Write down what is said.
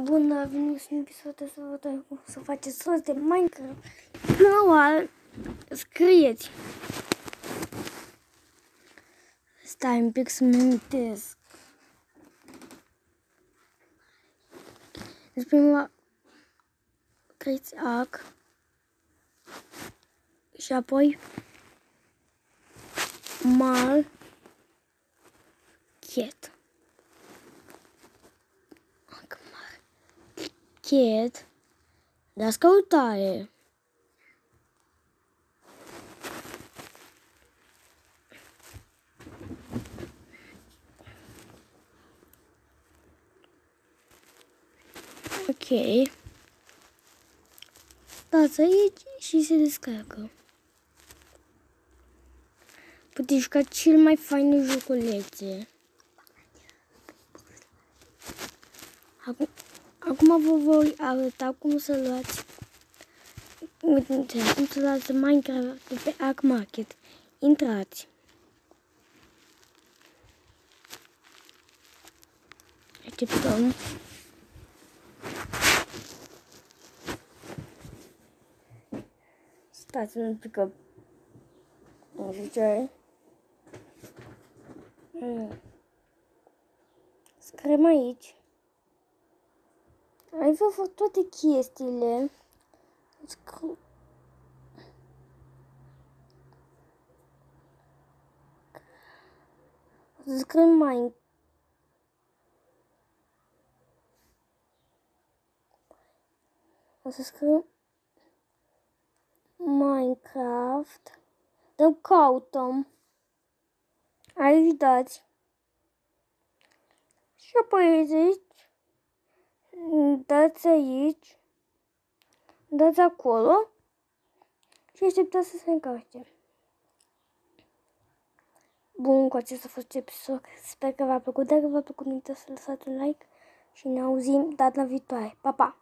Bună, am venit în episodul să vă dau cum să faceți rost de Minecraft. Manual, scrieți. Stai un pic să-mi amintesc. Deci prima scrieți AC și apoi mal cat. Cat, dați căutare. Ok. Dați aici și se descarcă. Puteți juca cel mai faine joculețe. Acum vă voi arăta cum să luați. Uite, cum să luați Minecraft de pe Arc Market. Intrați. Așteptăm. Stați un pic că nu știu ce are. Scriem aici. Aici vă fac toate chestiile. O să scriem Minecraft. O să scriem Minecraft. Dăm căutăm. Aici dați. Și apoi aici. Dați aici. Dați acolo. Și așteptați să se încarce. Bun, cu acesta a fost episod. Sper că v-a plăcut. Dacă v-a plăcut, nu uitați să lăsați un like. Și ne auzim data viitoare. Pa, pa!